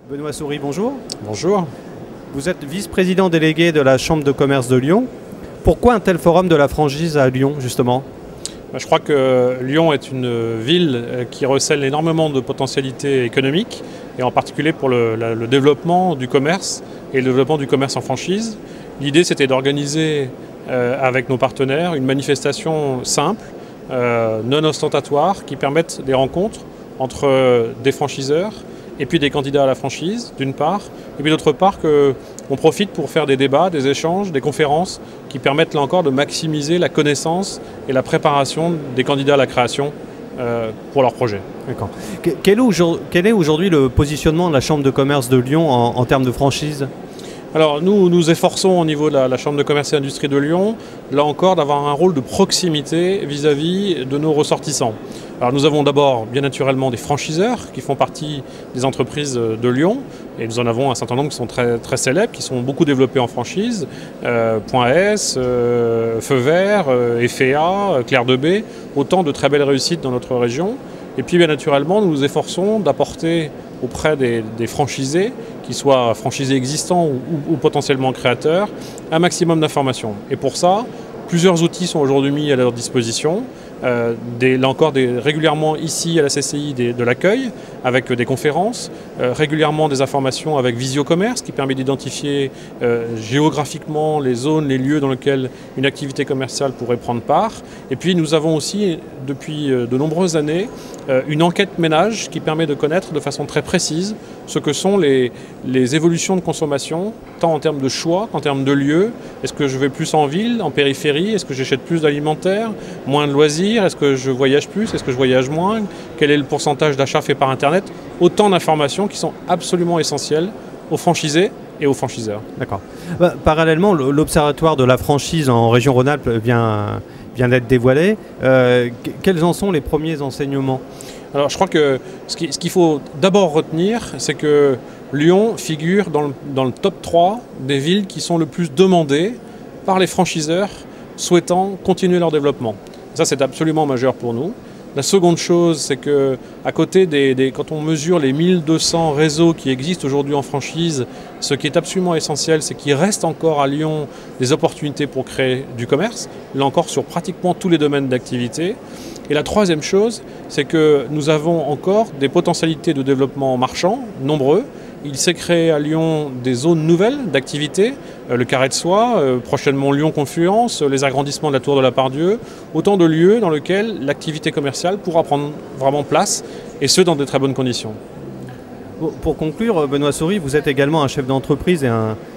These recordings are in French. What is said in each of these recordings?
Benoît Souris, bonjour. Bonjour. Vous êtes vice-président délégué de la Chambre de commerce de Lyon. Pourquoi un tel forum de la franchise à Lyon, justement? Je crois que Lyon est une ville qui recèle énormément de potentialités économiques, et en particulier pour le développement du commerce et le développement du commerce en franchise. L'idée, c'était d'organiser avec nos partenaires une manifestation simple, non ostentatoire, qui permette des rencontres entre des franchiseurs et puis des candidats à la franchise, d'une part, et puis d'autre part qu'on profite pour faire des débats, des échanges, des conférences qui permettent là encore de maximiser la connaissance et la préparation des candidats à la création pour leur projet. D'accord. Quel est aujourd'hui le positionnement de la Chambre de commerce de Lyon en termes de franchise? Alors nous nous efforçons au niveau de la Chambre de commerce et industrie de Lyon, là encore, d'avoir un rôle de proximité vis-à-vis de nos ressortissants. Alors nous avons d'abord bien naturellement des franchiseurs qui font partie des entreprises de Lyon, et nous en avons un certain nombre qui sont très, très célèbres, qui sont beaucoup développés en franchise, Point S, Feu Vert, EFEA, Clair de Baie, autant de très belles réussites dans notre région. Et puis bien naturellement, nous nous efforçons d'apporter auprès des franchisés, qu'ils soient franchisés existants ou potentiellement créateurs, un maximum d'informations. Et pour ça, plusieurs outils sont aujourd'hui mis à leur disposition. Là encore, régulièrement ici à la CCI de l'accueil, avec des conférences, régulièrement des informations avec Visiocommerce qui permet d'identifier géographiquement les zones, les lieux dans lesquels une activité commerciale pourrait prendre part. Et puis nous avons aussi, depuis de nombreuses années, une enquête ménage qui permet de connaître de façon très précise ce que sont les évolutions de consommation, tant en termes de choix qu'en termes de lieux. Est-ce que je vais plus en ville, en périphérie? Est-ce que j'achète plus d'alimentaire, moins de loisirs? Est-ce que je voyage plus? Est-ce que je voyage moins? Quel est le pourcentage d'achats fait par Internet? Autant d'informations qui sont absolument essentielles aux franchisés et aux franchiseurs. D'accord. Parallèlement, l'Observatoire de la franchise en région Rhône-Alpes vient d'être dévoilé. Quels en sont les premiers enseignements? Alors je crois que ce qu'il faut d'abord retenir, c'est que Lyon figure dans le top 3 des villes qui sont le plus demandées par les franchiseurs souhaitant continuer leur développement. Ça, c'est absolument majeur pour nous. La seconde chose, c'est qu'à côté quand on mesure les 1200 réseaux qui existent aujourd'hui en franchise, ce qui est absolument essentiel, c'est qu'il reste encore à Lyon des opportunités pour créer du commerce, là encore sur pratiquement tous les domaines d'activité. Et la troisième chose, c'est que nous avons encore des potentialités de développement marchand nombreux. Il s'est créé à Lyon des zones nouvelles d'activité, le Carré de Soie, prochainement Lyon-Confluence, les agrandissements de la Tour de la Part-Dieu, autant de lieux dans lesquels l'activité commerciale pourra prendre vraiment place, et ce dans de très bonnes conditions. Pour conclure, Benoît Souris, vous êtes également un chef d'entreprise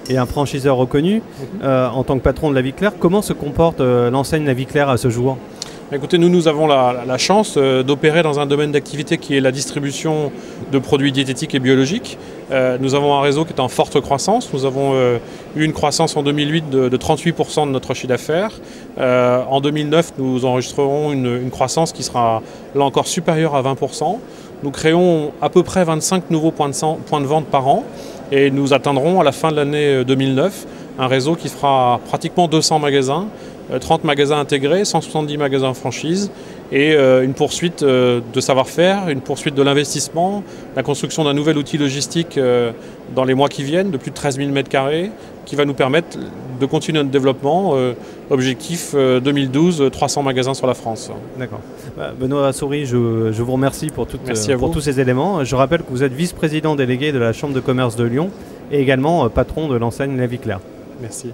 et un franchiseur reconnu en tant que patron de La Vie Claire. Comment se comporte l'enseigne La Vie Claire à ce jour? Écoutez, nous avons la chance d'opérer dans un domaine d'activité qui est la distribution de produits diététiques et biologiques. Nous avons un réseau qui est en forte croissance. Nous avons eu une croissance en 2008 de 38% de notre chiffre d'affaires. En 2009, nous enregistrerons une croissance qui sera là encore supérieure à 20%. Nous créons à peu près 25 nouveaux points de vente par an et nous atteindrons à la fin de l'année 2009 un réseau qui fera pratiquement 200 magasins, 30 magasins intégrés, 170 magasins en franchise et une poursuite de savoir-faire, une poursuite de l'investissement, la construction d'un nouvel outil logistique dans les mois qui viennent de plus de 13 000 m² qui va nous permettre de continuer notre développement. Objectif 2012, 300 magasins sur la France. D'accord. Benoît Souris, je vous remercie pour tous ces éléments. Je rappelle que vous êtes vice-président délégué de la Chambre de commerce de Lyon et également patron de l'enseigne La Vie Claire. Merci.